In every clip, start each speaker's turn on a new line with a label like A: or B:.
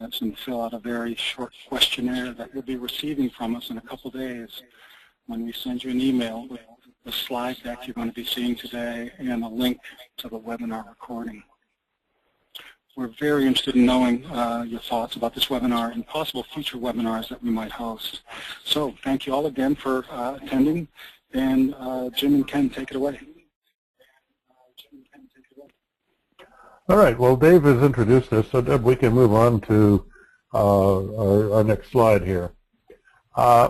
A: and fill out a very short questionnaire that you'll be receiving from us in a couple days when we send you an email with the slide deck you're going to be seeing today and a link to the webinar recording. We're very interested in knowing your thoughts about this webinar and possible future webinars that we might host. So thank you all again for attending, and Jim and Ken, take it away.
B: All right, well, Dave has introduced us, so Deb, we can move on to our next slide here.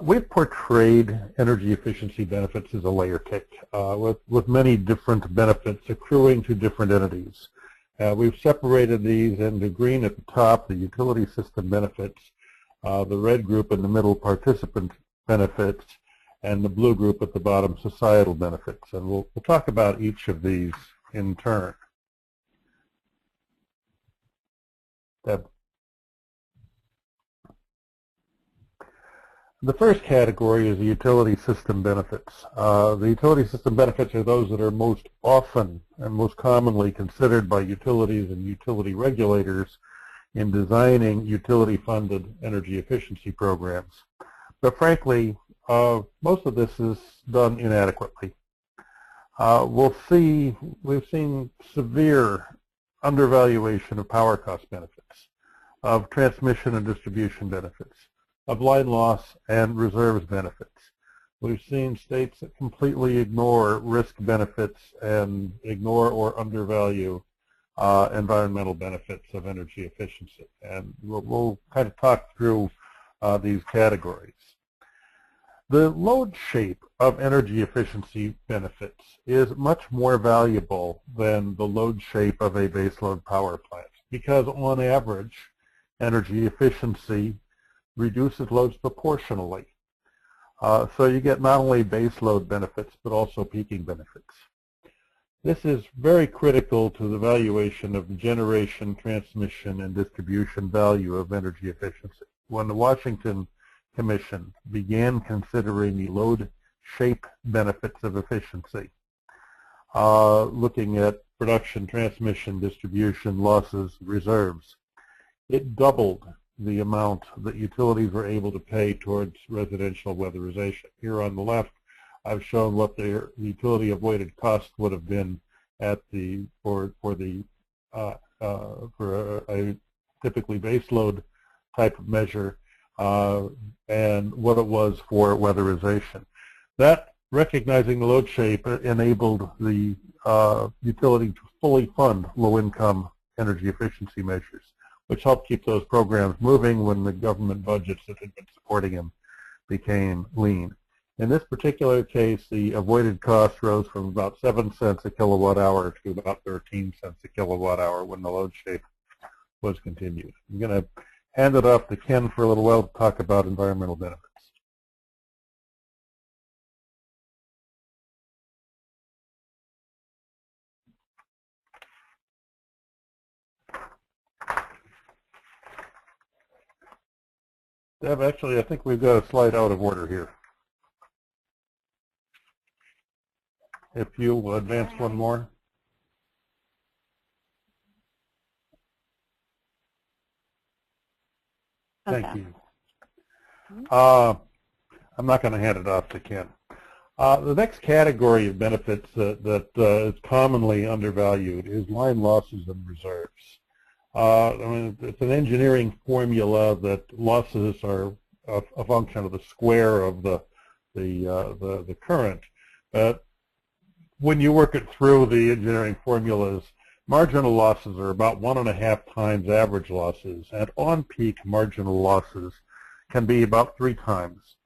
B: We've portrayed energy efficiency benefits as a layer cake with many different benefits accruing to different entities. We've separated these into green at the top, the utility system benefits, the red group in the middle, participant benefits, and the blue group at the bottom, societal benefits. And we'll talk about each of these in turn. Deb. The first category is the utility system benefits. The utility system benefits are those that are most often and most commonly considered by utilities and utility regulators in designing utility-funded energy efficiency programs. But frankly, most of this is done inadequately. We've seen severe undervaluation of power cost benefits, of transmission and distribution benefits, of line loss and reserves benefits. We've seen states that completely ignore risk benefits and ignore or undervalue environmental benefits of energy efficiency. And we'll kind of talk through these categories. The load shape of energy efficiency benefits is much more valuable than the load shape of a baseload power plant because on average, energy efficiency reduces loads proportionally. So you get not only baseload benefits but also peaking benefits. This is very critical to the valuation of the generation, transmission, and distribution value of energy efficiency. When the Washington Commission began considering the load shape benefits of efficiency, looking at production, transmission, distribution, losses, reserves, it doubled the amount that utilities were able to pay towards residential weatherization. Here on the left, I've shown what their utility avoided cost would have been at the for a typically baseload type of measure, and what it was for weatherization. That, recognizing the load shape, enabled the utility to fully fund low-income energy efficiency measures, which helped keep those programs moving when the government budgets that had been supporting them became lean. In this particular case, the avoided cost rose from about 7 cents a kilowatt hour to about 13 cents a kilowatt hour when the load shape was continued. I'm going to hand it off to Ken for a little while to talk about environmental benefits. Deb, actually, I think we've got a slide out of order here. If you advance one more.
C: Okay.
B: Thank you. I'm not going to hand it off to Ken. The next category of benefits that is commonly undervalued is line losses and reserves. I mean, it's an engineering formula that losses are a function of the square of the current. When you work it through the engineering formulas, marginal losses are about 1.5 times average losses, and on-peak marginal losses can be about 3 times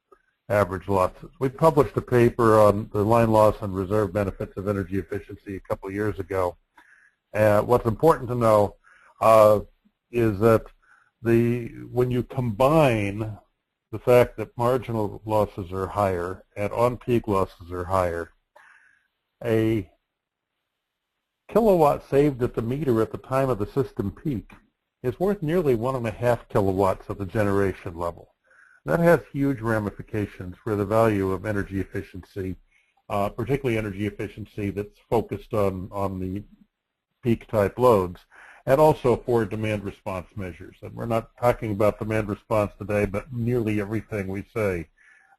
B: average losses. We published a paper on the line loss and reserve benefits of energy efficiency a couple of years ago. What's important to know is that when you combine the fact that marginal losses are higher and on-peak losses are higher, a kilowatt saved at the meter at the time of the system peak is worth nearly 1.5 kilowatts at the generation level. That has huge ramifications for the value of energy efficiency, particularly energy efficiency that's focused on the peak type loads. and also for demand response measures. And we're not talking about demand response today, but nearly everything we say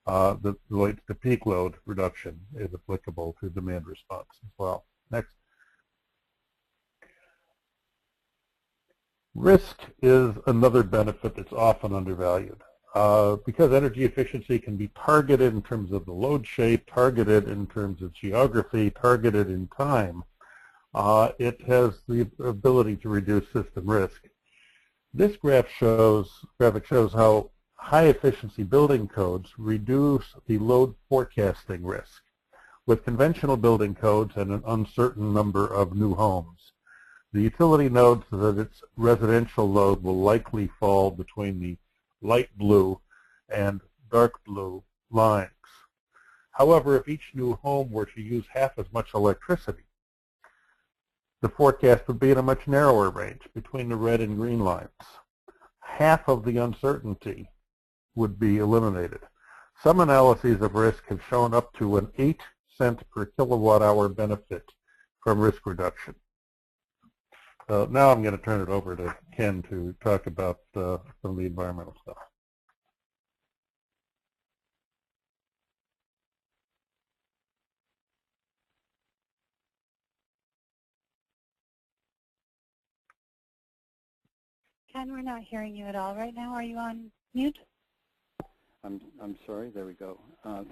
B: that relates to peak load reduction is applicable to demand response as well. Next. Risk is another benefit that's often undervalued. Because energy efficiency can be targeted in terms of the load shape, targeted in terms of geography, targeted in time, it has the ability to reduce system risk. This graphic shows how high efficiency building codes reduce the load forecasting risk with conventional building codes and an uncertain number of new homes. The utility notes that its residential load will likely fall between the light blue and dark blue lines. However, if each new home were to use half as much electricity, the forecast would be in a much narrower range between the red and green lines. Half of the uncertainty would be eliminated. Some analyses of risk have shown up to an 8-cent per kilowatt hour benefit from risk reduction. Now I'm going to turn it over to Ken to talk about some of the environmental stuff.
C: Ken, we're not hearing you at all right now. Are you on mute?
D: I'm sorry. There we go.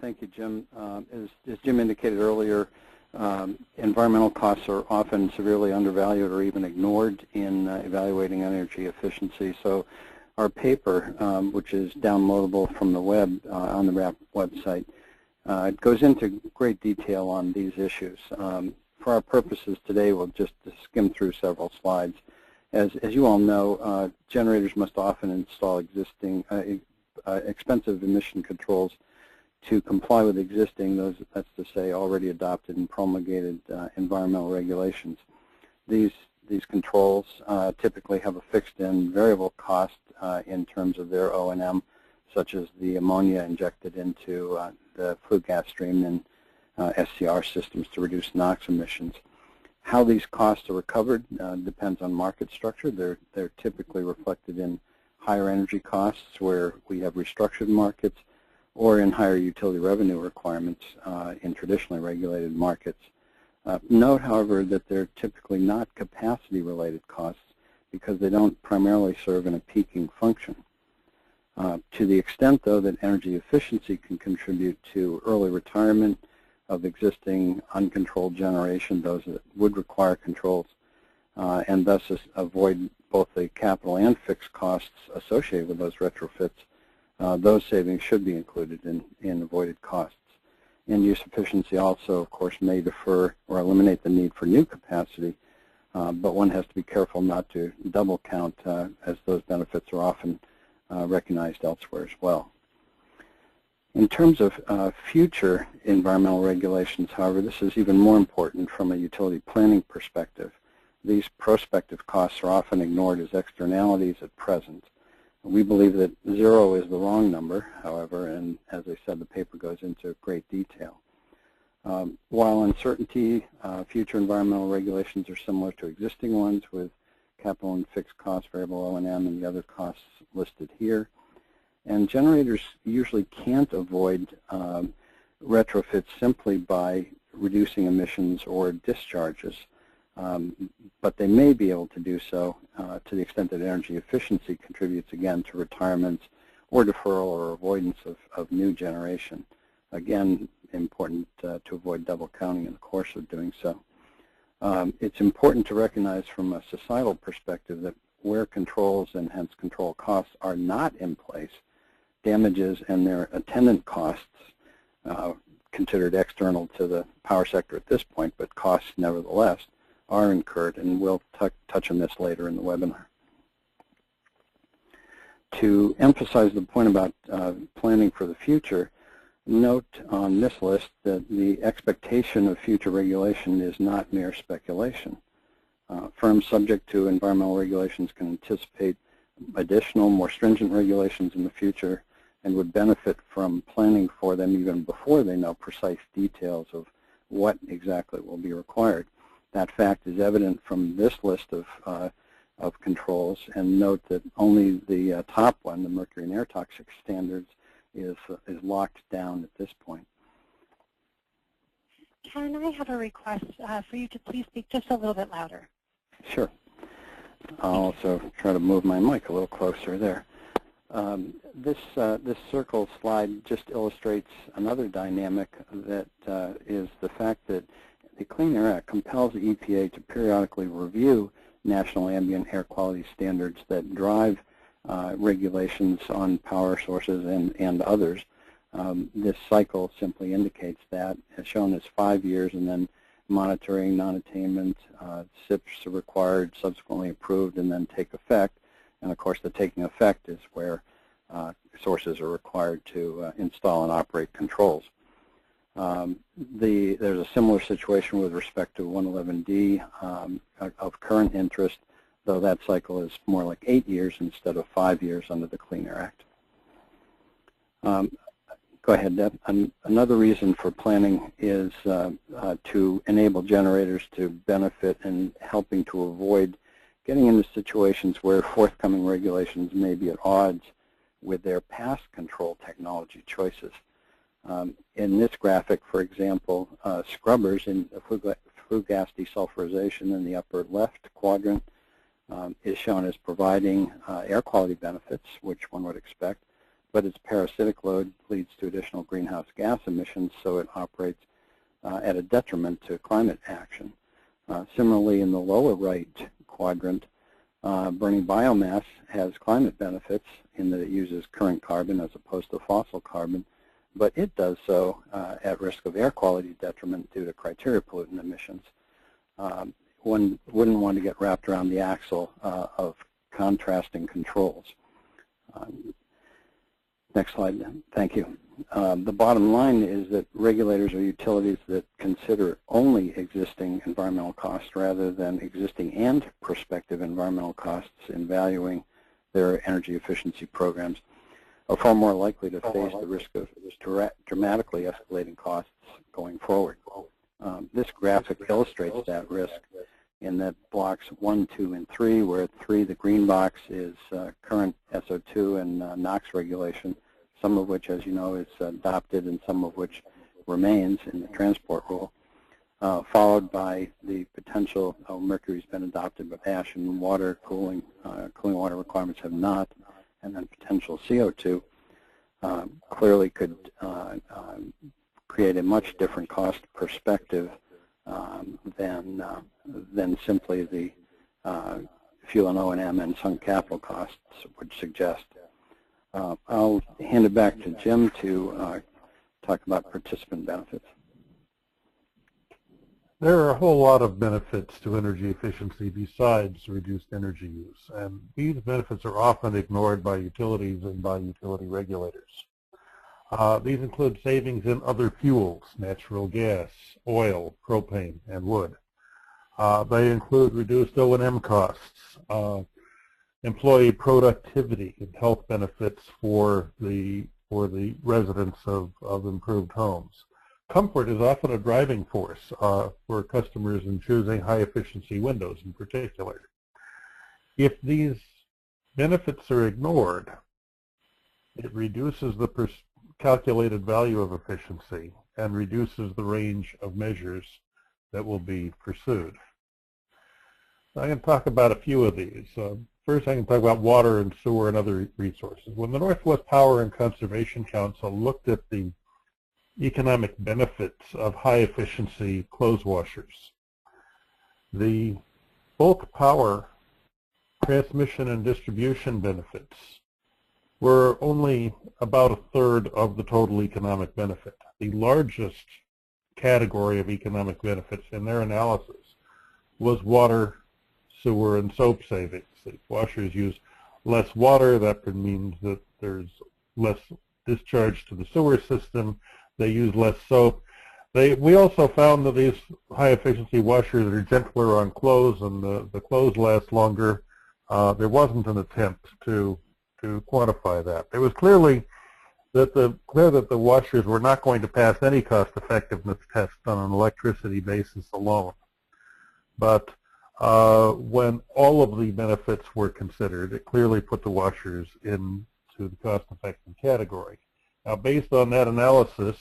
D: Thank you, Jim. As Jim indicated earlier, environmental costs are often severely undervalued or even ignored in evaluating energy efficiency. So our paper, which is downloadable from the web on the RAP website, it goes into great detail on these issues. For our purposes today, we'll just skim through several slides. As you all know, generators must often install existing expensive emission controls to comply with existing, that's to say, already adopted and promulgated environmental regulations. These controls typically have a fixed and variable cost in terms of their O&M, such as the ammonia injected into the flue gas stream and SCR systems to reduce NOx emissions. How these costs are recovered depends on market structure. They're typically reflected in higher energy costs where we have restructured markets, or in higher utility revenue requirements in traditionally regulated markets. Note, however, that they're typically not capacity-related costs because they don't primarily serve in a peaking function. To the extent, though, that energy efficiency can contribute to early retirement of existing uncontrolled generation, those that would require controls, and thus avoid both the capital and fixed costs associated with those retrofits, those savings should be included in avoided costs. End-use efficiency also, of course, may defer or eliminate the need for new capacity, but one has to be careful not to double count as those benefits are often recognized elsewhere as well. In terms of future environmental regulations, however, this is even more important from a utility planning perspective. These prospective costs are often ignored as externalities at present. We believe that 0 is the wrong number, however, and as I said, the paper goes into great detail. While uncertainty, future environmental regulations are similar to existing ones with capital and fixed costs, variable O&M, and the other costs listed here. And generators usually can't avoid retrofits simply by reducing emissions or discharges. But they may be able to do so to the extent that energy efficiency contributes, again, to retirements or deferral or avoidance of new generation. Again, important to avoid double counting in the course of doing so. It's important to recognize from a societal perspective that where controls and hence control costs are not in place, damages and their attendant costs, considered external to the power sector at this point, but costs nevertheless, are incurred, and we'll touch on this later in the webinar. To emphasize the point about planning for the future, note on this list that the expectation of future regulation is not mere speculation. Firms subject to environmental regulations can anticipate additional, more stringent regulations in the future and would benefit from planning for them even before they know precise details of what exactly will be required. That fact is evident from this list of of controls, and note that only the top one, the mercury and air toxic standards, is locked down at this point.
C: Can I have a request for you to please speak just a little bit louder?
D: Sure. I'll also try to move my mic a little closer there. This circle slide just illustrates another dynamic that is the fact that the Clean Air Act compels the EPA to periodically review national ambient air quality standards that drive regulations on power sources and others. This cycle simply indicates that, as shown as 5 years, and then monitoring, non-attainment, SIPs are required, subsequently approved, and then take effect. And of course, the taking effect is where sources are required to install and operate controls. There's a similar situation with respect to 111D of current interest, though that cycle is more like 8 years instead of 5 years under the Clean Air Act. Go ahead, Deb. Another reason for planning is to enable generators to benefit in helping to avoid getting into situations where forthcoming regulations may be at odds with their past control technology choices. In this graphic, for example, scrubbers in flue gas desulfurization in the upper left quadrant is shown as providing air quality benefits, which one would expect, but its parasitic load leads to additional greenhouse gas emissions, so it operates at a detriment to climate action. Similarly, in the lower right quadrant, burning biomass has climate benefits in that it uses current carbon as opposed to fossil carbon, but it does so at risk of air quality detriment due to criteria pollutant emissions. One wouldn't want to get wrapped around the axle of contrasting controls. Next slide, thank you. The bottom line is that regulators are utilities that consider only existing environmental costs rather than existing and prospective environmental costs in valuing their energy efficiency programs, are far more likely to face the risk of dramatically escalating costs going forward. This graphic illustrates that risk in that blocks 1, 2, and 3, where 3, the green box, is current SO2 and NOx regulation, some of which, as you know, is adopted and some of which remains in the transport rule, followed by the potential, Mercury's been adopted, but ash and water cooling water requirements have not, and then potential CO2 clearly could create a much different cost perspective than simply the fuel and O&M and sunk capital costs would suggest. I'll hand it back to Jim to talk about participant benefits.
B: There are a whole lot of benefits to energy efficiency besides reduced energy use, and these benefits are often ignored by utilities and by utility regulators. These include savings in other fuels, natural gas, oil, propane, and wood. They include reduced O&M costs, employee productivity and health benefits for the residents of improved homes. Comfort is often a driving force for customers in choosing high-efficiency windows in particular. If these benefits are ignored, it reduces the calculated value of efficiency and reduces the range of measures that will be pursued. I'm going to talk about a few of these. First, I can talk about water and sewer and other resources. When the Northwest Power and Conservation Council looked at the economic benefits of high-efficiency clothes washers, the bulk power transmission and distribution benefits were only about a third of the total economic benefit. The largest category of economic benefits in their analysis was water, sewer, and soap savings. The washers use less water. That means that there's less discharge to the sewer system. They use less soap. We also found that these high-efficiency washers are gentler on clothes, and the clothes last longer. There wasn't an attempt to quantify that. It was clear that the washers were not going to pass any cost-effectiveness test on an electricity basis alone. But when all of the benefits were considered, it clearly put the washers into the cost-effective category. Now, based on that analysis,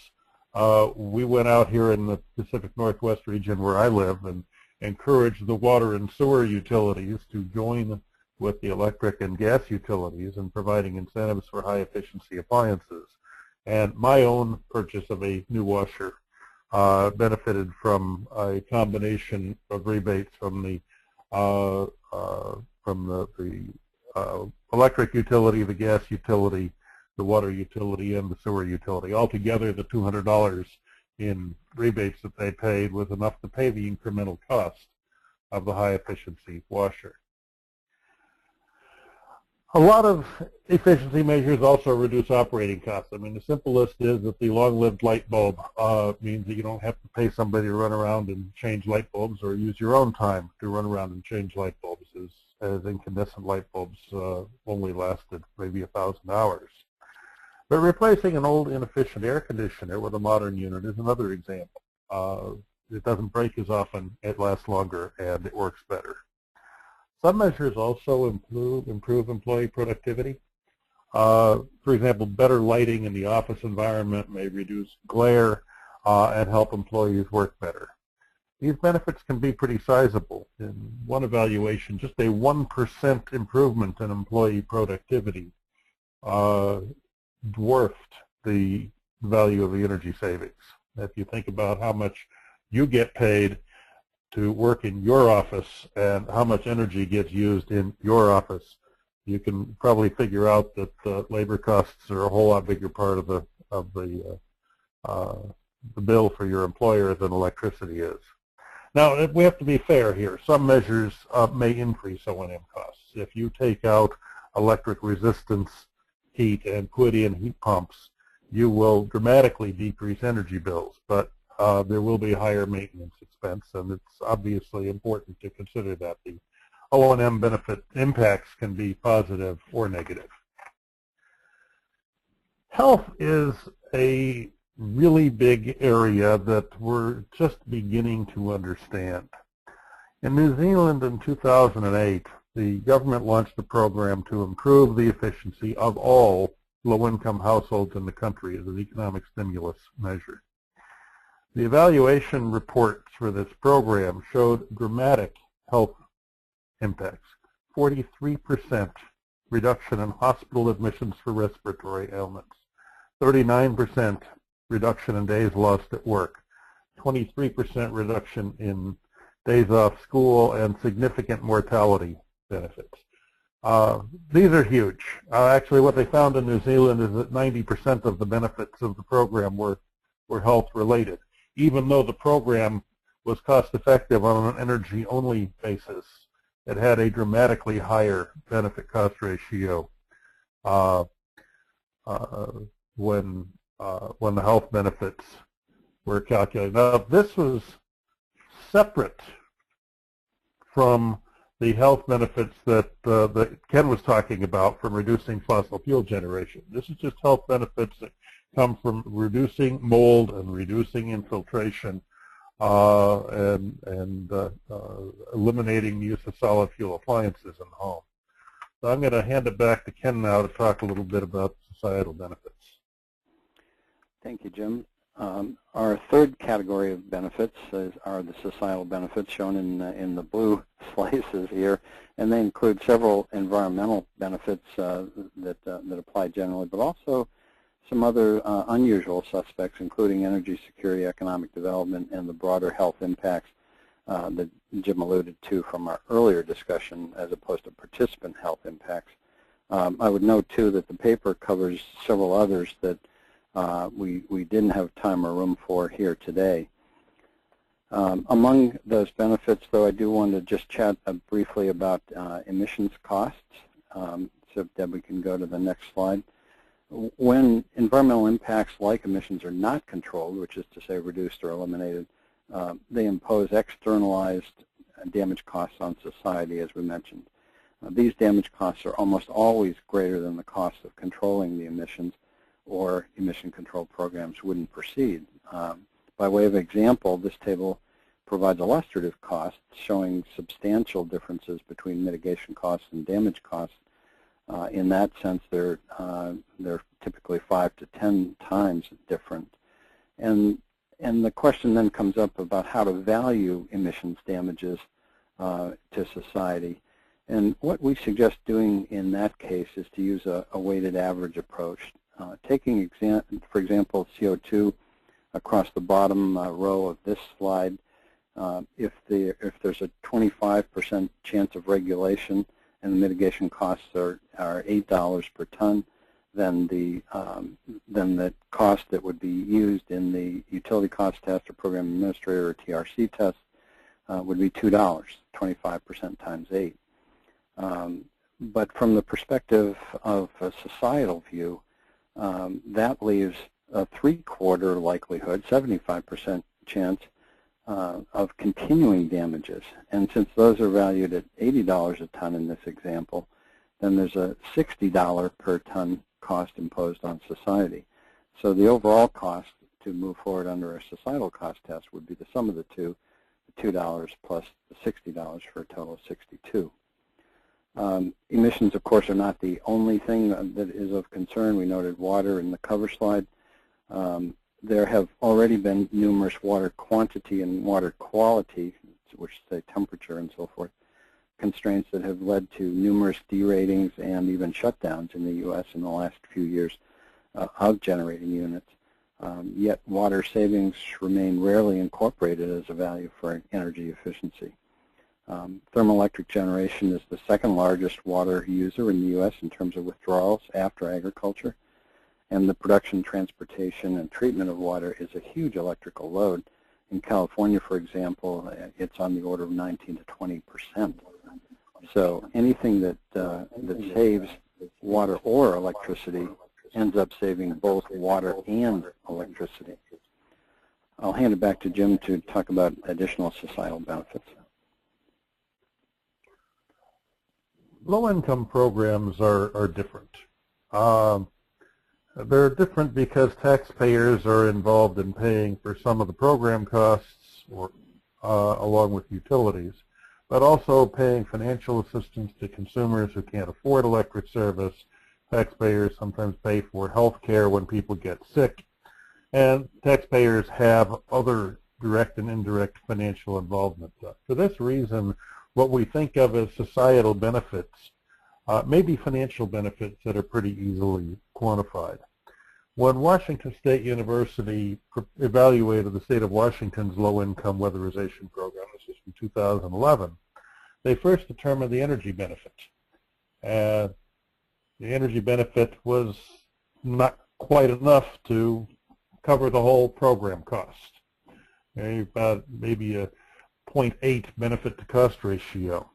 B: we went out here in the Pacific Northwest region where I live and encouraged the water and sewer utilities to join with the electric and gas utilities in providing incentives for high-efficiency appliances. And my own purchase of a new washer benefited from a combination of rebates from the electric utility, the gas utility, the water utility, and the sewer utility. Altogether, the $200 in rebates that they paid was enough to pay the incremental cost of the high-efficiency washer. A lot of efficiency measures also reduce operating costs. I mean, the simplest is that the long-lived light bulb means that you don't have to pay somebody to run around and change light bulbs or use your own time to run around and change light bulbs, as incandescent light bulbs only lasted maybe 1,000 hours. But replacing an old inefficient air conditioner with a modern unit is another example. It doesn't break as often, it lasts longer, and it works better. Some measures also improve employee productivity. For example, better lighting in the office environment may reduce glare and help employees work better. These benefits can be pretty sizable. In one evaluation, just a 1% improvement in employee productivity dwarfed the value of the energy savings. If you think about how much you get paid to work in your office and how much energy gets used in your office, you can probably figure out that labor costs are a whole lot bigger part of the bill for your employer than electricity is. Now, we have to be fair here. Some measures may increase O&M costs. If you take out electric resistance heat and put in heat pumps, you will dramatically decrease energy bills, but there will be higher maintenance expense, and it's obviously important to consider that. The O&M benefit impacts can be positive or negative. Health is a really big area that we're just beginning to understand. In New Zealand in 2008, the government launched a program to improve the efficiency of all low-income households in the country as an economic stimulus measure. The evaluation reports for this program showed dramatic health impacts. 43% reduction in hospital admissions for respiratory ailments, 39% reduction in days lost at work, 23% reduction in days off school, and significant mortality benefits. These are huge. Actually, what they found in New Zealand is that 90% of the benefits of the program were health-related, even though the program was cost-effective on an energy-only basis. It had a dramatically higher benefit-cost ratio when the health benefits were calculated. Now, this was separate from the health benefits that Ken was talking about from reducing fossil fuel generation. This is just health benefits that come from reducing mold and reducing infiltration and eliminating the use of solid fuel appliances in the home. So I'm going to hand it back to Ken now to talk a little bit about societal benefits.
D: Thank you, Jim. Our third category of benefits are the societal benefits shown in the blue slices here, and they include several environmental benefits that apply generally, but also some other unusual suspects, including energy security, economic development, and the broader health impacts that Jim alluded to from our earlier discussion, as opposed to participant health impacts. I would note, too, that the paper covers several others that we didn't have time or room for here today. Among those benefits, though, I do want to just chat briefly about emissions costs. So, Deb, we can go to the next slide. When environmental impacts like emissions are not controlled, which is to say reduced or eliminated, they impose externalized damage costs on society, as we mentioned. These damage costs are almost always greater than the cost of controlling the emissions, or emission control programs wouldn't proceed. By way of example, this table provides illustrative costs showing substantial differences between mitigation costs and damage costs. In that sense, they're typically 5 to 10 times different. And the question then comes up about how to value emissions damages to society. And what we suggest doing in that case is to use a weighted average approach. Taking, for example, CO2 across the bottom row of this slide, if there's a 25% chance of regulation and the mitigation costs are $8 per ton, then the cost that would be used in the utility cost test or program administrator or TRC test would be $2, 25% times 8. But from the perspective of a societal view, that leaves a 3/4 likelihood, 75% chance of continuing damages. And since those are valued at $80 a ton in this example, then there's a $60 per ton cost imposed on society. So the overall cost to move forward under a societal cost test would be the sum of the two, the $2 plus the $60 for a total of $62. Emissions, of course, are not the only thing that is of concern. We noted water in the cover slide. There have already been numerous water quantity and water quality, which say temperature and so forth, constraints that have led to numerous deratings and even shutdowns in the U.S. in the last few years of generating units. Yet water savings remain rarely incorporated as a value for energy efficiency. Thermoelectric generation is the second largest water user in the U.S. in terms of withdrawals after agriculture. And the production, transportation, and treatment of water is a huge electrical load. In California, for example, it's on the order of 19 to 20%. So anything that saves water or electricity ends up saving both water and electricity. I'll hand it back to Jim to talk about additional societal benefits.
B: Low-income programs are different. They're different because taxpayers are involved in paying for some of the program costs along with utilities, but also paying financial assistance to consumers who can't afford electric service. Taxpayers sometimes pay for health care when people get sick, and taxpayers have other direct and indirect financial involvement. For this reason, what we think of as societal benefits may be financial benefits that are pretty easily quantified. When Washington State University evaluated the state of Washington's low-income weatherization program, this was from 2011, they first determined the energy benefit. The energy benefit was not quite enough to cover the whole program cost. About maybe a 0.8 benefit to cost ratio.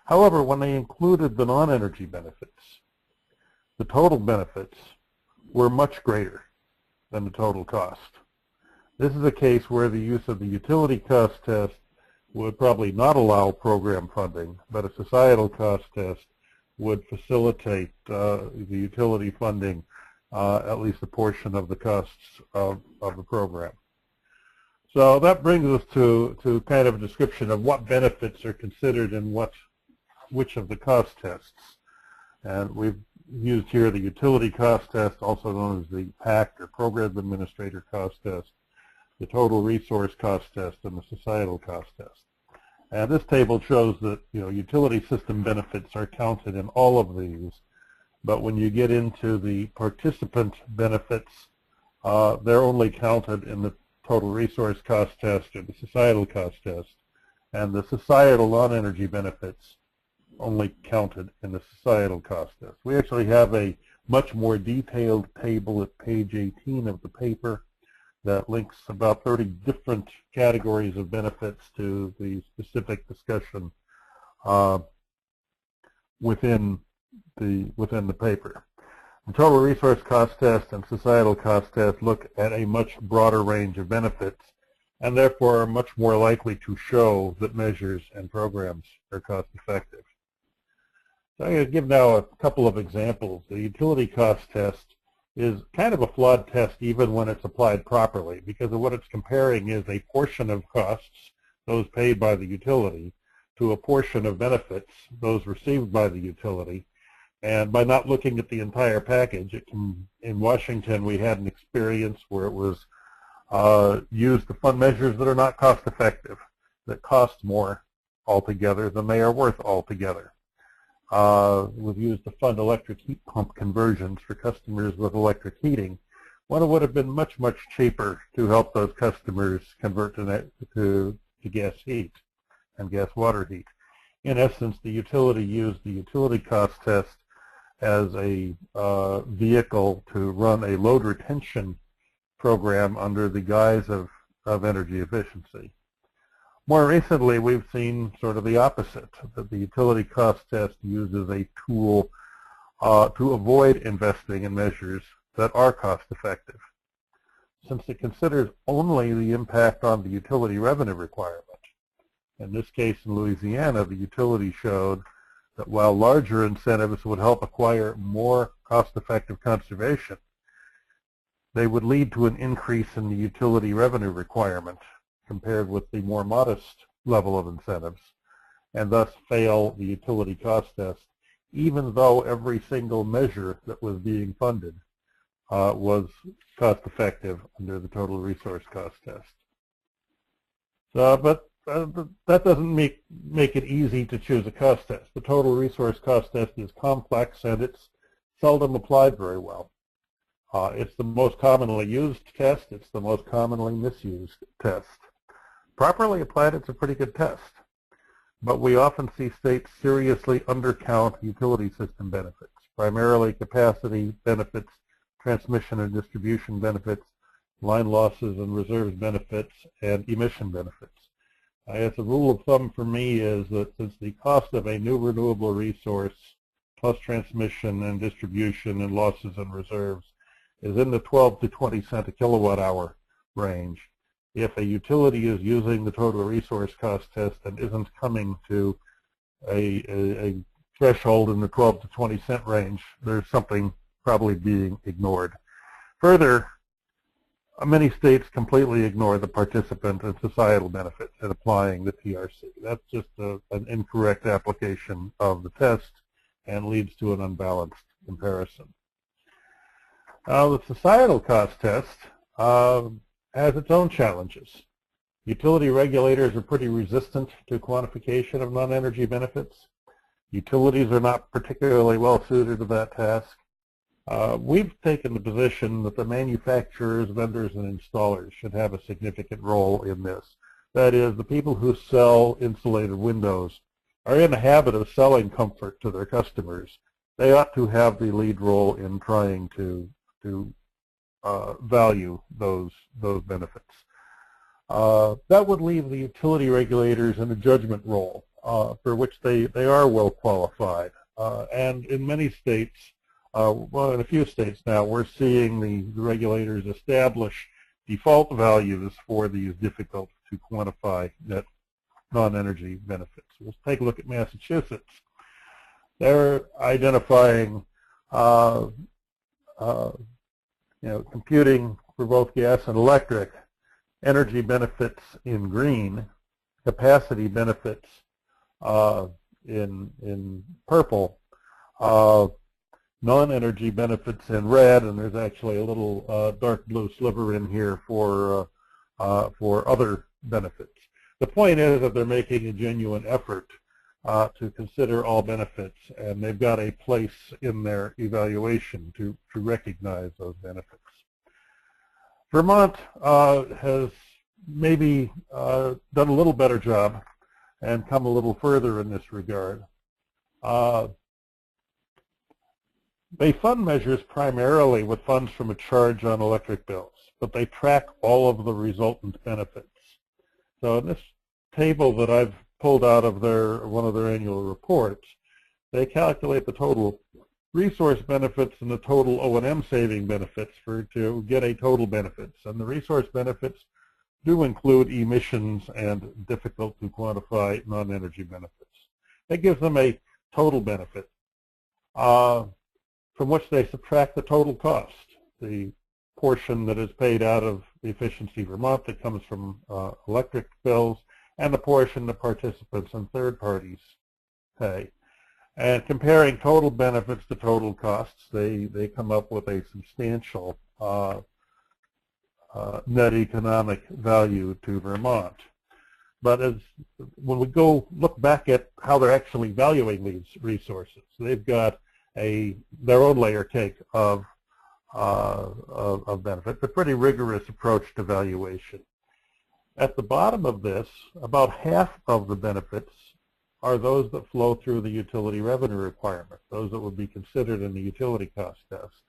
B: However, when they included the non-energy benefits, the total benefits were much greater than the total cost. This is a case where the use of the utility cost test would probably not allow program funding, but a societal cost test would facilitate the utility funding at least a portion of the costs of the program. So that brings us to kind of a description of what benefits are considered in which of the cost tests. And we've used here the utility cost test, also known as the PAC or Program Administrator cost test, the total resource cost test, and the societal cost test. And this table shows that utility system benefits are counted in all of these, but when you get into the participant benefits, they're only counted in the total resource cost test or the societal cost test, and the societal non-energy benefits only counted in the societal cost test. We actually have a much more detailed table at page 18 of the paper that links about 30 different categories of benefits to the specific discussion within the paper. The total resource cost test and societal cost test look at a much broader range of benefits and therefore are much more likely to show that measures and programs are cost effective. So I'm going to give now a couple of examples. The utility cost test is kind of a flawed test even when it's applied properly, because of what it's comparing is a portion of costs those paid by the utility, to a portion of benefits, those received by the utility. And by not looking at the entire package, in Washington we had an experience where it was used to fund measures that are not cost effective, that cost more altogether than they are worth altogether. Was used to fund electric heat pump conversions for customers with electric heating, when it would have been much, much cheaper to help those customers convert to gas heat and gas water heat. In essence, the utility used the utility cost test as a vehicle to run a load retention program under the guise of energy efficiency. More recently, we've seen sort of the opposite, that the utility cost test uses a tool to avoid investing in measures that are cost effective. Since it considers only the impact on the utility revenue requirement, in this case in Louisiana, the utility showed that while larger incentives would help acquire more cost-effective conservation, they would lead to an increase in the utility revenue requirement compared with the more modest level of incentives, and thus fail the utility cost test, even though every single measure that was being funded was cost-effective under the total resource cost test. So, but that doesn't make it easy to choose a cost test. The total resource cost test is complex and it's seldom applied very well. It's the most commonly used test. It's the most commonly misused test. Properly applied, it's a pretty good test. But we often see states seriously undercount utility system benefits, primarily capacity benefits, transmission and distribution benefits, line losses and reserves benefits, and emission benefits. I guess a rule of thumb for me is that since the cost of a new renewable resource plus transmission and distribution and losses and reserves is in the 12 to 20 cent a kilowatt hour range, if a utility is using the total resource cost test and isn't coming to a threshold in the 12 to 20 cent range, there's something probably being ignored. Further, many states completely ignore the participant and societal benefits in applying the TRC. That's just an incorrect application of the test and leads to an unbalanced comparison. The societal cost test has its own challenges. Utility regulators are pretty resistant to quantification of non-energy benefits. Utilities are not particularly well suited to that task. We've taken the position that the manufacturers, vendors, and installers should have a significant role in this. That is, the people who sell insulated windows are in the habit of selling comfort to their customers. They ought to have the lead role in trying to value those benefits. That would leave the utility regulators in a judgment role for which they are well qualified. And in many states, well, in a few states now, we're seeing the regulators establish default values for these difficult to quantify net non-energy benefits. Let's take a look at Massachusetts. They're identifying computing for both gas and electric, energy benefits in green, capacity benefits in purple, non-energy benefits in red, and there's actually a little dark blue sliver in here for other benefits. The point is that they're making a genuine effort to consider all benefits, and they've got a place in their evaluation to recognize those benefits. Vermont has maybe done a little better job and come a little further in this regard. They fund measures primarily with funds from a charge on electric bills, but they track all of the resultant benefits. So in this table that I've pulled out of one of their annual reports, they calculate the total resource benefits and the total O&M saving benefits to get a total benefits. And the resource benefits do include emissions and difficult to quantify non-energy benefits. That gives them a total benefit from which they subtract the total cost, the portion that is paid out of the Efficiency Vermont that comes from electric bills, and the portion that participants and third parties pay. And comparing total benefits to total costs, they come up with a substantial net economic value to Vermont. But when we go look back at how they're actually valuing these resources, they've got their own layer cake of benefits, a pretty rigorous approach to valuation. At the bottom of this, about half of the benefits are those that flow through the utility revenue requirement, those that would be considered in the utility cost test.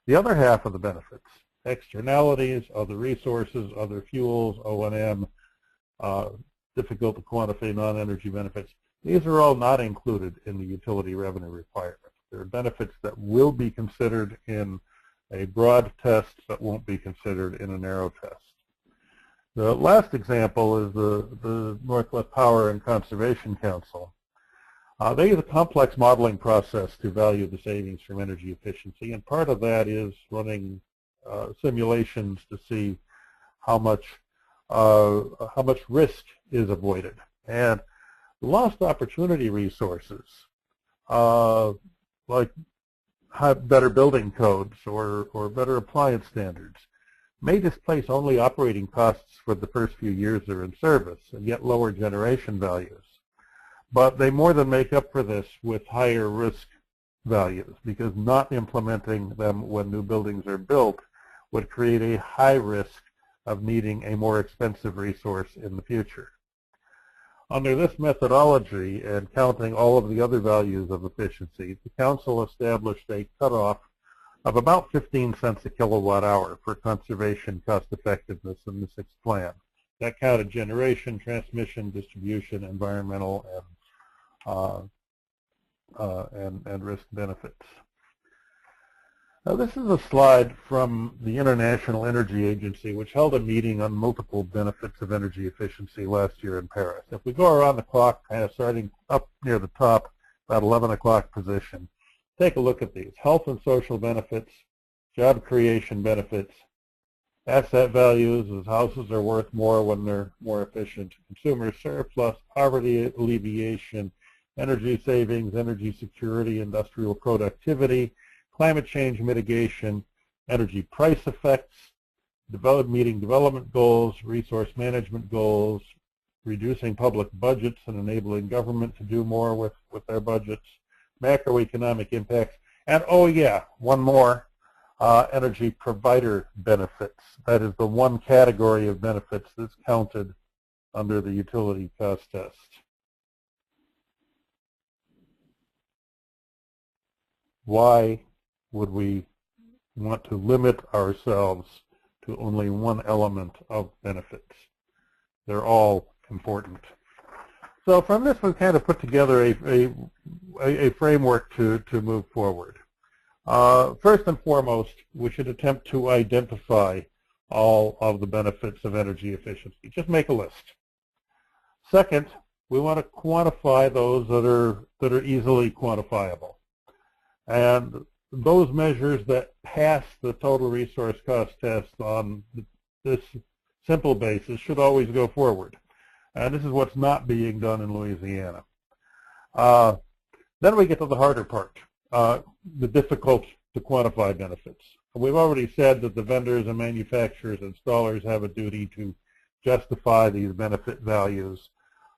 B: The other half of the benefits, externalities, other resources, other fuels, O&M, difficult to quantify non-energy benefits, these are all not included in the utility revenue requirement. There are benefits that will be considered in a broad test but won't be considered in a narrow test. The last example is the Northwest Power and Conservation Council. They use a complex modeling process to value the savings from energy efficiency, and part of that is running simulations to see how much risk is avoided. And lost opportunity resources, like better building codes or better appliance standards, may displace only operating costs for the first few years they're in service and get lower generation values. But they more than make up for this with higher risk values, because not implementing them when new buildings are built would create a high risk of needing a more expensive resource in the future. Under this methodology and counting all of the other values of efficiency, the Council established a cutoff of about 15 cents a kilowatt hour for conservation cost effectiveness in the sixth plan. That counted generation, transmission, distribution, environmental, and risk benefits. Now, this is a slide from the International Energy Agency, which held a meeting on multiple benefits of energy efficiency last year in Paris. If we go around the clock, kind of starting up near the top, about 11 o'clock position, take a look at these. Health and social benefits, job creation benefits, asset values, as houses are worth more when they're more efficient, consumer surplus, poverty alleviation, energy savings, energy security, industrial productivity, climate change mitigation, energy price effects, meeting development goals, resource management goals, reducing public budgets and enabling government to do more with their budgets, macroeconomic impacts, and oh yeah, one more, energy provider benefits. That is the one category of benefits that's counted under the utility cost test. Why would we want to limit ourselves to only one element of benefits? They're all important. So from this, we've kind of put together a framework to move forward. First and foremost, we should attempt to identify all of the benefits of energy efficiency. Just make a list. Second, we want to quantify those that are easily quantifiable. And those measures that pass the total resource cost test on this simple basis should always go forward. And this is what's not being done in Louisiana. Then we get to the harder part, the difficult to quantify benefits. We've already said that the vendors and manufacturers and installers have a duty to justify these benefit values,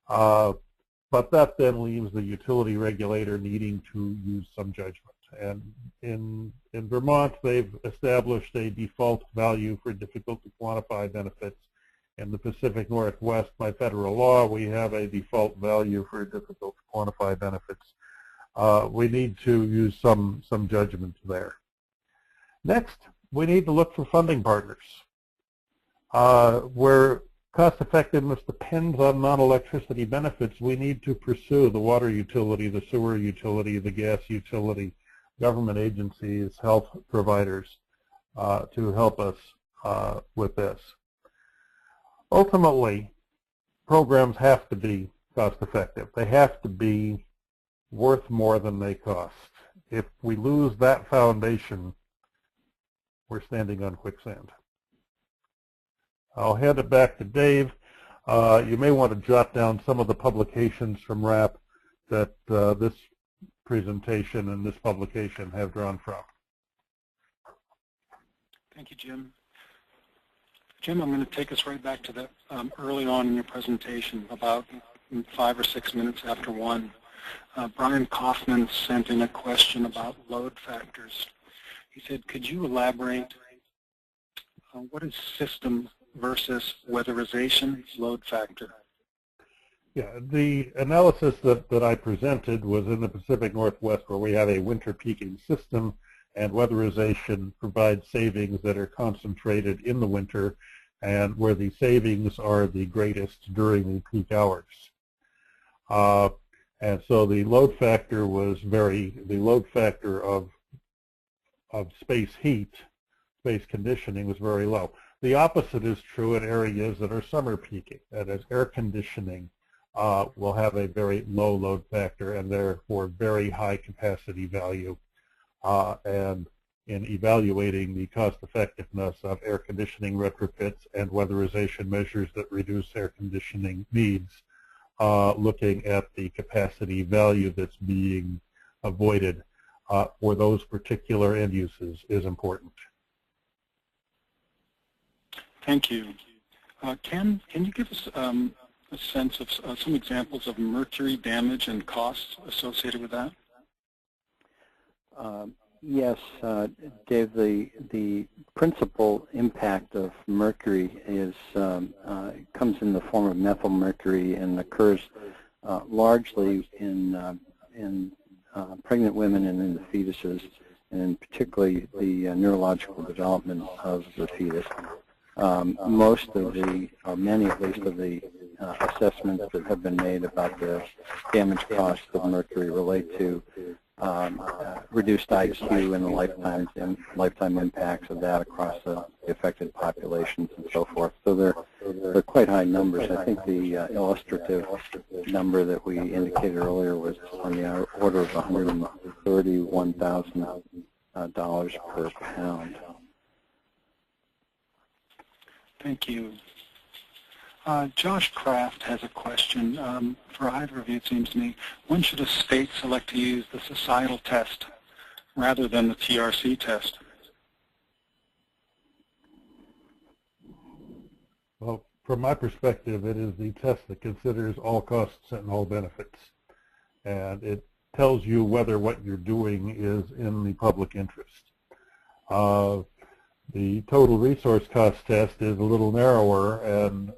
B: but that then leaves the utility regulator needing to use some judgment. And in Vermont, they've established a default value for difficult to quantify benefits. In the Pacific Northwest, by federal law, we have a default value for difficult to quantify benefits. We need to use some judgment there. Next, we need to look for funding partners. Where cost effectiveness depends on non-electricity benefits, we need to pursue the water utility, the sewer utility, the gas utility, government agencies, health providers to help us with this. Ultimately, programs have to be cost effective. They have to be worth more than they cost. If we lose that foundation, we're standing on quicksand. I'll hand it back to Dave. you may want to jot down some of the publications from RAP that this presentation and this publication have drawn from.
A: Thank you, Jim. Jim, I'm going to take us right back to the early on in your presentation, about 5 or 6 minutes after 1. Brian Kaufman sent in a question about load factors. He said, could you elaborate what is system versus weatherization load factor?
B: Yeah, the analysis that I presented was in the Pacific Northwest, where we have a winter peaking system, and weatherization provides savings that are concentrated in the winter and where the savings are the greatest during the peak hours. And so the load factor was the load factor of space heat, space conditioning was very low. The opposite is true in areas that are summer peaking, that is air conditioning will have a very low load factor and therefore very high capacity value. And in evaluating the cost effectiveness of air conditioning retrofits and weatherization measures that reduce air conditioning needs, looking at the capacity value that's being avoided for those particular end uses is important.
A: Thank you. Ken, can you give us a sense of some examples of mercury damage and costs associated with that?
D: Yes, Dave, the principal impact of mercury is comes in the form of methylmercury and occurs largely in pregnant women and in the fetuses, and particularly the neurological development of the fetus. Most of the, or many at least of the assessments that have been made about the damage costs of mercury relate to reduced IQ and the lifetime impacts of that across the affected populations and so forth. So they're quite high numbers. I think the illustrative number that we indicated earlier was on the order of $131,000 per pound.
A: Thank you. Josh Kraft has a question for either of you, it seems to me. When should a state select to use the societal test rather than the TRC test?
B: Well, from my perspective, it is the test that considers all costs and all benefits. And it tells you whether what you're doing is in the public interest. The total resource cost test is a little narrower and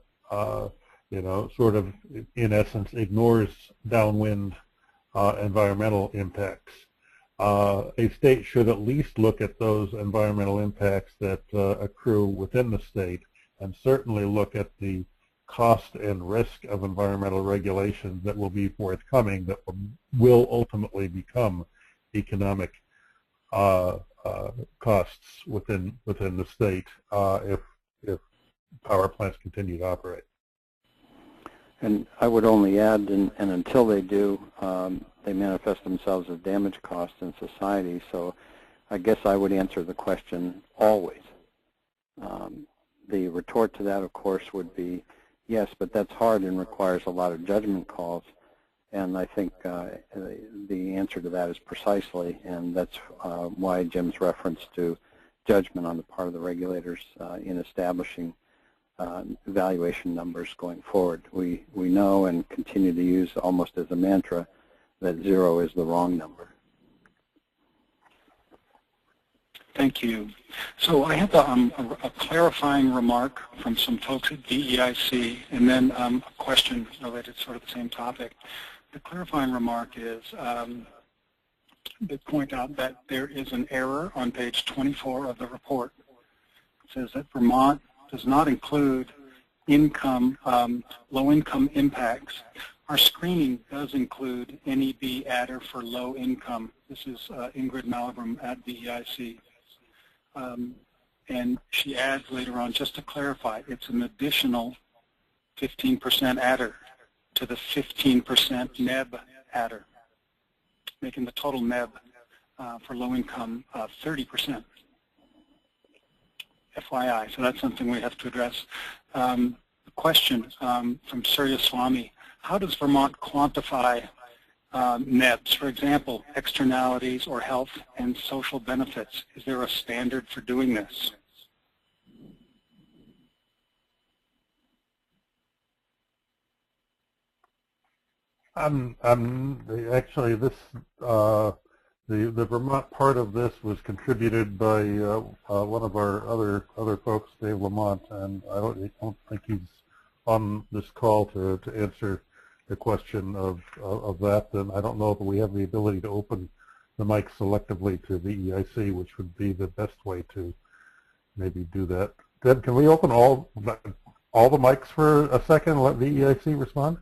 B: you know, sort of, in essence, ignores downwind environmental impacts. A state should at least look at those environmental impacts that accrue within the state, and certainly look at the cost and risk of environmental regulations that will be forthcoming that will ultimately become economic costs within the state if power plants continue to operate.
D: And I would only add, and until they do, they manifest themselves as damage costs in society. So I guess I would answer the question always. The retort to that, of course, would be yes, but that's hard and requires a lot of judgment calls. And I think the answer to that is precisely, and that's why Jim's reference to judgment on the part of the regulators in establishing valuation numbers going forward. We know and continue to use almost as a mantra that 0 is the wrong number.
A: Thank you. So I have a clarifying remark from some folks at DEIC, and then a question related to sort of the same topic. The clarifying remark is they point out that there is an error on page 24 of the report. It says that Vermont does not include income, low-income impacts. Our screening does include NEB adder for low income. This is Ingrid Malgrim at DEIC. And she adds later on, just to clarify, it's an additional 15% adder to the 15% MEB adder, making the total MEB for low income 30%. FYI, so that's something we have to address. The question from Surya Swami. How does Vermont quantify NEBs, for example, externalities or health and social benefits? Is there a standard for doing this?
B: Actually, this the Vermont part of this was contributed by one of our other folks, Dave Lamont, and I don't think he's on this call to answer the question of that. And I don't know if we have the ability to open the mic selectively to the EIC, which would be the best way to maybe do that. Deb, can we open all the mics for a second and let the EIC respond?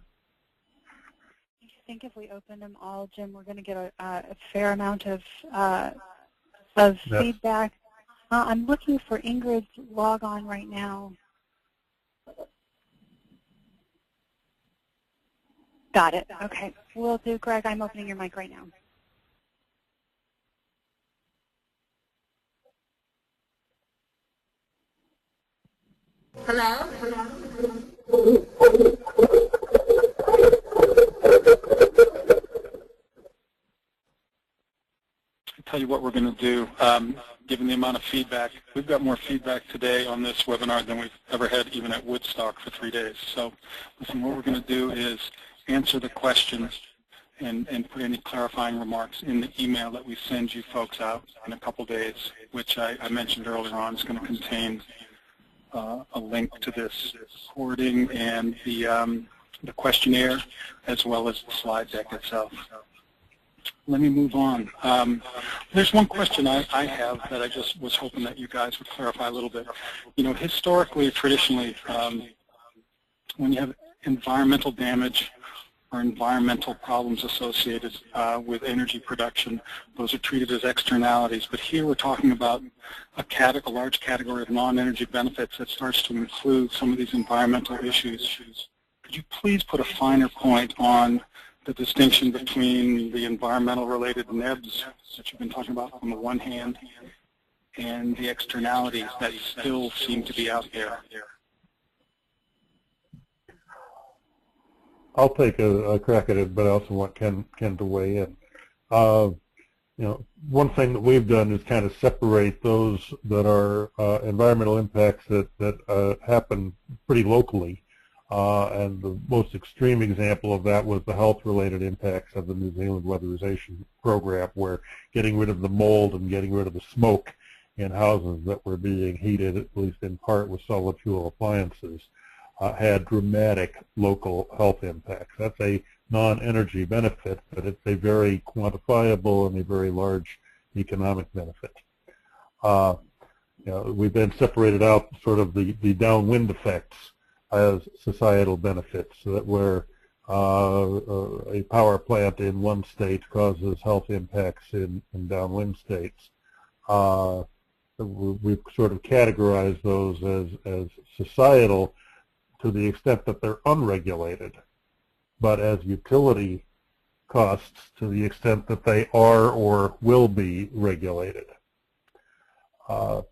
C: I think if we open them all, Jim, we're going to get a fair amount of feedback. I'm looking for Ingrid's log on right now. Got it. Okay. Will do. Greg, I'm opening your mic right now.
E: Hello?
A: I'll tell you what we're going to do. Given the amount of feedback, we've got more feedback today on this webinar than we've ever had even at Woodstock for 3 days. So listen, what we're going to do is answer the questions and put any clarifying remarks in the email that we send you folks out in a couple days, which I mentioned earlier on is going to contain a link to this recording and the questionnaire, as well as the slide deck itself. Let me move on. There's one question I have that I just was hoping that you guys would clarify a little bit. You know, historically, traditionally, when you have environmental damage or environmental problems associated with energy production, those are treated as externalities. But here we're talking about a large category of non-energy benefits that starts to include some of these environmental issues. Could you please put a finer point on the distinction between the environmental-related NEBs that you've been talking about on the one hand and the externalities that still seem to be out there?
B: I'll take a crack at it, but I also want Ken to weigh in. You know, one thing that we've done is kind of separate those that are environmental impacts that happen pretty locally. And the most extreme example of that was the health-related impacts of the New Zealand weatherization program, where getting rid of the mold and getting rid of the smoke in houses that were being heated, at least in part, with solid fuel appliances, had dramatic local health impacts. That's a non-energy benefit, but it's a very quantifiable and a very large economic benefit. You know, we've then separated out sort of the downwind effects as societal benefits, so that where a power plant in one state causes health impacts in downwind states. We've sort of categorized those as societal to the extent that they're unregulated, but as utility costs to the extent that they are or will be regulated. I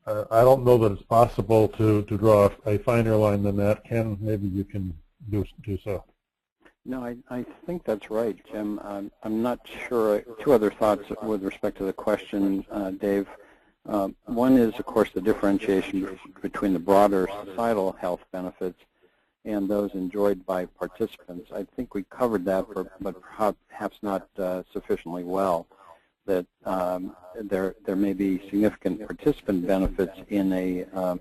B: don't know that it's possible to draw a finer line than that. Ken, maybe you can do so.
D: No, I think that's right, Jim. I'm not sure. Two other thoughts with respect to the question, Dave. One is, of course, the differentiation between the broader societal health benefits and those enjoyed by participants. I think we covered that, but perhaps not sufficiently well. That there may be significant participant benefits in a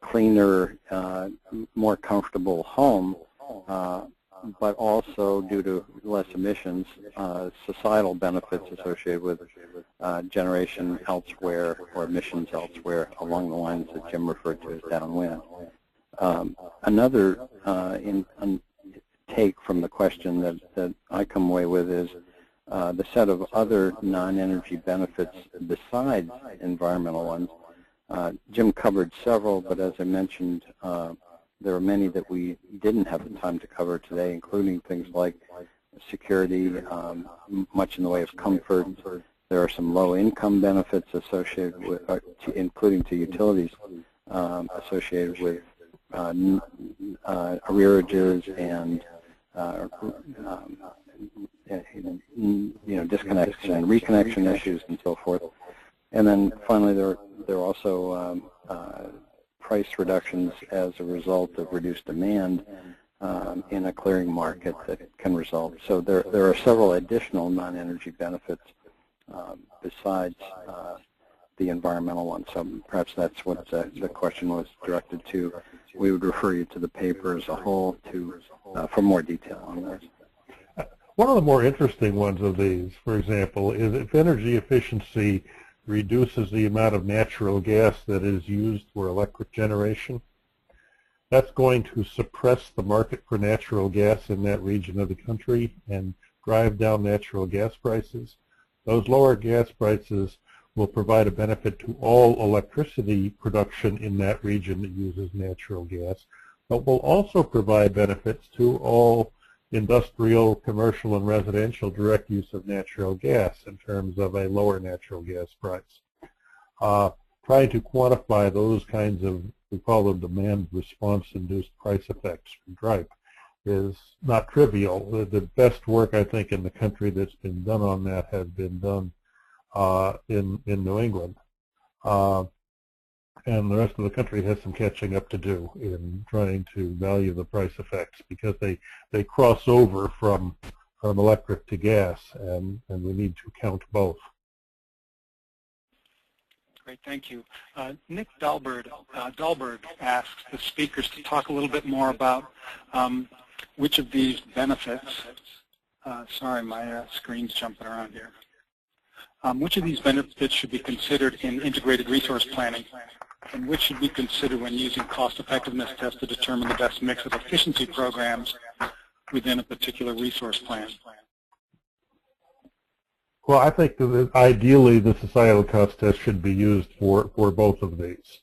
D: cleaner, more comfortable home, but also due to less emissions, societal benefits associated with generation elsewhere or emissions elsewhere along the lines that Jim referred to as downwind. Another take from the question that I come away with is the set of other non-energy benefits besides environmental ones. Jim covered several, but as I mentioned, there are many that we didn't have the time to cover today, including things like security, much in the way of comfort. There are some low-income benefits associated with, including to utilities, associated with arrearages and disconnects and reconnection issues and so forth. And then finally, there are also price reductions as a result of reduced demand in a clearing market that can result. So there are several additional non-energy benefits besides the environmental one. So perhaps that's what the question was directed to. We would refer you to the paper as a whole for more detail on this.
B: One of the more interesting ones of these, for example, is if energy efficiency reduces the amount of natural gas that is used for electric generation, that's going to suppress the market for natural gas in that region of the country and drive down natural gas prices. Those lower gas prices will provide a benefit to all electricity production in that region that uses natural gas, but will also provide benefits to all industrial, commercial, and residential direct use of natural gas in terms of a lower natural gas price. Trying to quantify those kinds of, we call them demand response induced price effects from DRIPE, is not trivial. The best work, I think, in the country that's been done on that has been done in New England. And the rest of the country has some catching up to do in trying to value the price effects, because they cross over from electric to gas, and we need to count both.
A: Great, thank you. Nick Dahlberg asks the speakers to talk a little bit more about which of these benefits, sorry, my screen's jumping around here. Which of these benefits should be considered in integrated resource planning, and which should be considered when using cost effectiveness tests to determine the best mix of efficiency programs within a particular resource plan?
B: Well, I think that ideally the societal cost test should be used for both of these,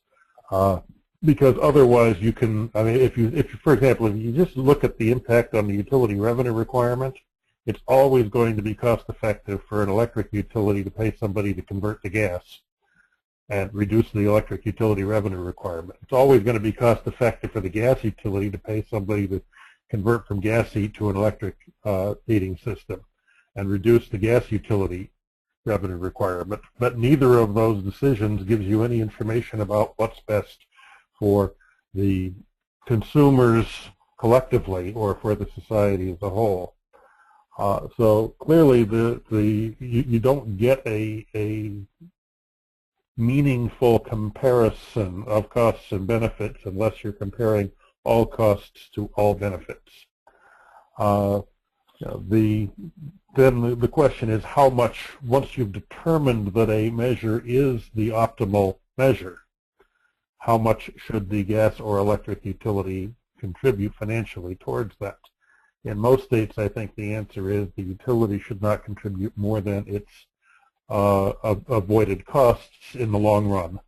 B: because otherwise you can, I mean, if for example, if you just look at the impact on the utility revenue requirement, it's always going to be cost effective for an electric utility to pay somebody to convert to gas and reduce the electric utility revenue requirement. It's always going to be cost effective for the gas utility to pay somebody to convert from gas heat to an electric heating system and reduce the gas utility revenue requirement. But neither of those decisions gives you any information about what's best for the consumers collectively or for the society as a whole. So clearly you don't get a meaningful comparison of costs and benefits unless you're comparing all costs to all benefits. Then the question is how much, once you've determined that a measure is the optimal measure, how much should the gas or electric utility contribute financially towards that? In most states, I think the answer is the utility should not contribute more than its avoided costs in the long run.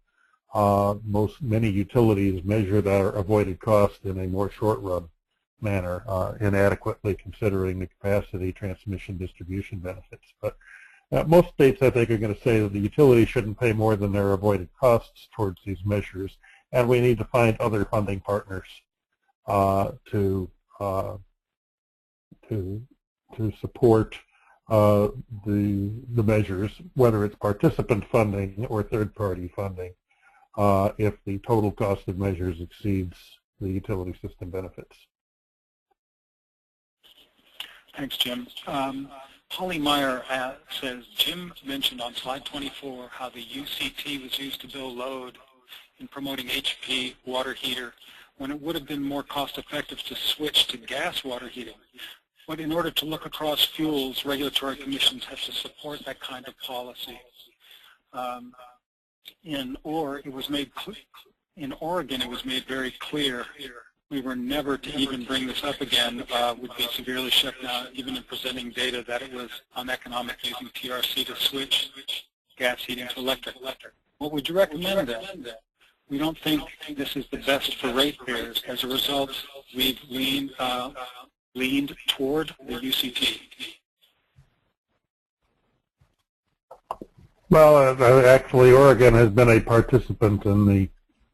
B: Many utilities measure their avoided cost in a more short-run manner, inadequately considering the capacity, transmission, distribution benefits. But most states, I think, are going to say that the utility shouldn't pay more than their avoided costs towards these measures, and we need to find other funding partners to support the measures, whether it's participant funding or third-party funding, if the total cost of measures exceeds the utility system benefits.
A: Thanks, Jim. Holly Meyer says, Jim mentioned on slide 24 how the UCT was used to build load in promoting HP water heater when it would have been more cost-effective to switch to gas water heating. But in order to look across fuels, regulatory commissions have to support that kind of policy. In Oregon, it was made very clear we were never to even bring this up again, would be severely shut down, even in presenting data that it was uneconomic using TRC to switch gas heating to electric. What would you recommend then? We don't think this is the best for ratepayers. As a result, we've leaned toward the UCT.
B: Well, actually, Oregon has been a participant in the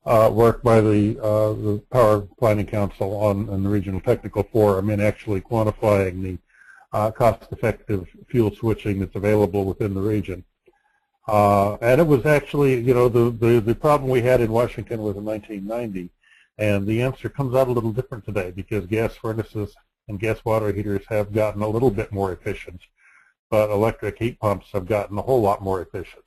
B: work by the Power Planning Council and the Regional Technical Forum in actually quantifying the cost-effective fuel switching that's available within the region. And it was actually, the problem we had in Washington was in 1990, and the answer comes out a little different today because gas furnaces and gas water heaters have gotten a little bit more efficient, but electric heat pumps have gotten a whole lot more efficient.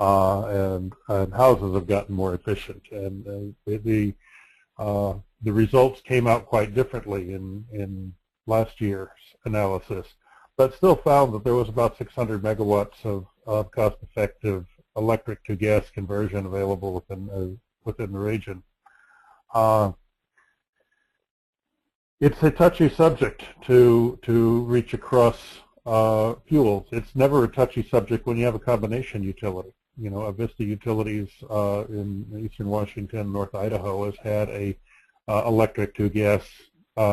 B: And houses have gotten more efficient, and the results came out quite differently in last year's analysis, but still found that there was about 600 megawatts of cost-effective electric to gas conversion available within the region. It's a touchy subject to reach across fuels. It's never a touchy subject when you have a combination utility. Avista Utilities in eastern Washington, North Idaho has had a electric to gas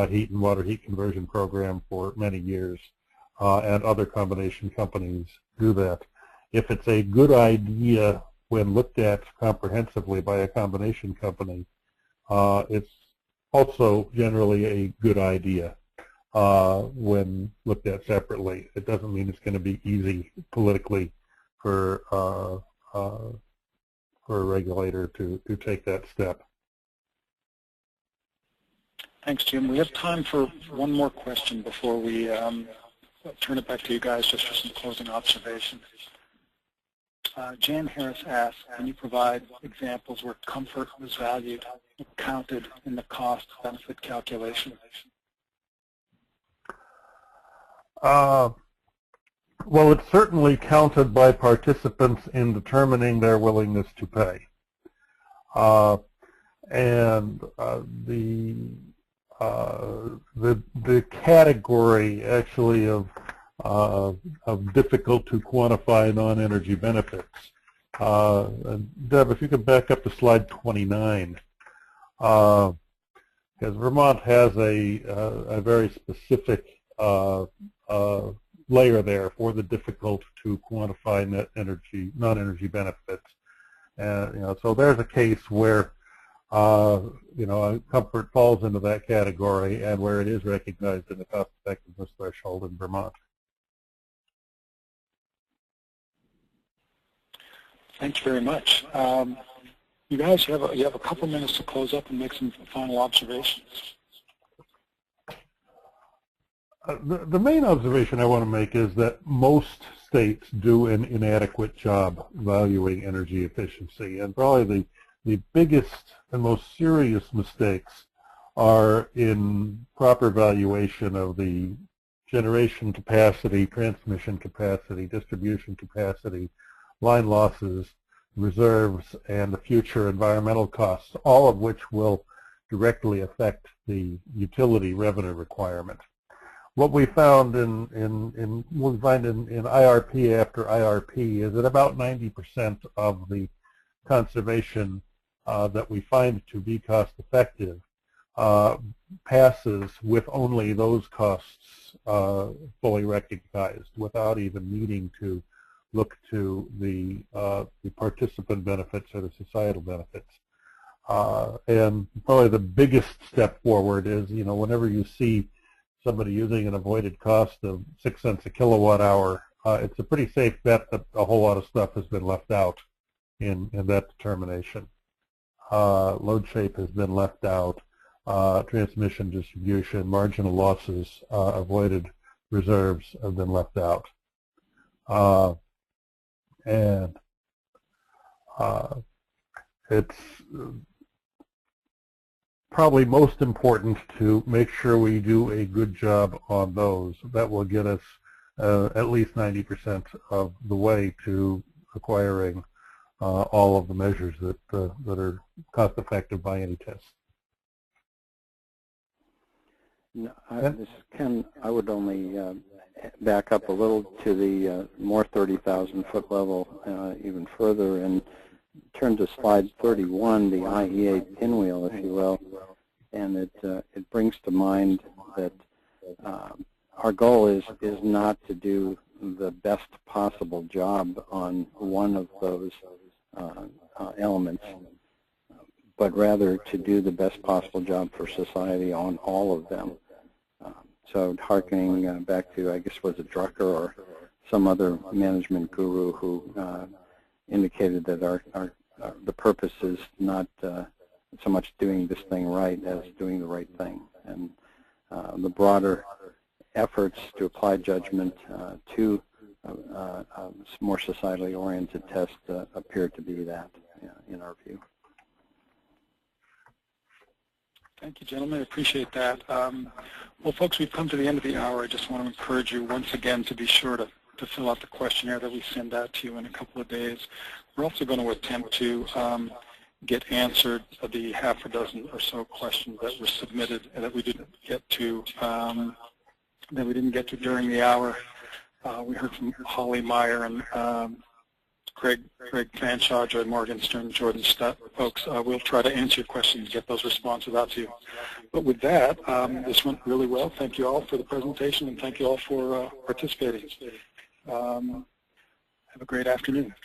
B: heat and water heat conversion program for many years, and other combination companies do that. If it's a good idea when looked at comprehensively by a combination company, it's also generally a good idea when looked at separately. It doesn't mean it's going to be easy politically for a regulator to take that step.
A: Thanks, Jim. We have time for one more question before we turn it back to you guys just for some closing observations. Jan Harris asks, can you provide examples where comfort was valued and counted in the cost-benefit calculation?
B: Well, it's certainly counted by participants in determining their willingness to pay. And the category actually of difficult to quantify non-energy benefits. Deb, if you could back up to slide 29, because Vermont has a very specific layer there for the difficult to quantify non-energy benefits. So there's a case where comfort falls into that category and where it is recognized in the cost effectiveness threshold in Vermont.
A: Thank you very much. You guys, you have a couple minutes to close up and make some final observations.
B: The main observation I want to make is that most states do an inadequate job valuing energy efficiency, and probably the biggest and most serious mistakes are in proper valuation of the generation capacity, transmission capacity, distribution capacity, line losses, reserves, and the future environmental costs, all of which will directly affect the utility revenue requirement. What we found in IRP after IRP is that about 90% of the conservation that we find to be cost effective passes with only those costs fully recognized, without even needing to look to the participant benefits or the societal benefits. And probably the biggest step forward is, whenever you see somebody using an avoided cost of 6 cents a kilowatt hour, it's a pretty safe bet that a whole lot of stuff has been left out in that determination. Load shape has been left out, transmission, distribution, marginal losses, avoided reserves have been left out. And it's probably most important to make sure we do a good job on those. That will get us at least 90% of the way to acquiring all of the measures that are cost effective by any test.
D: No, this is Ken. I would only back up a little to the more 30,000 foot level even further and turn to slide 31, the IEA pinwheel, if you will, and it brings to mind that our goal is not to do the best possible job on one of those elements. but rather to do the best possible job for society on all of them. So hearkening back to, I guess, was it Drucker or some other management guru who indicated that the purpose is not so much doing this thing right as doing the right thing. And the broader efforts to apply judgment to more societally oriented tests appear to be that, in our view.
A: Thank you, gentlemen. I appreciate that. Well, folks, we've come to the end of the hour. I just want to encourage you once again to be sure to fill out the questionnaire that we send out to you in a couple of days. We're also going to attempt to get answered the half a dozen or so questions that were submitted and that we didn't get to during the hour. We heard from Holly Meyer and Greg Fanshaw, Joy Morgenstern, Jordan Stutt. Folks, we'll try to answer your questions, get those responses out to you. But with that, this went really well. Thank you all for the presentation, and thank you all for participating. Have a great afternoon.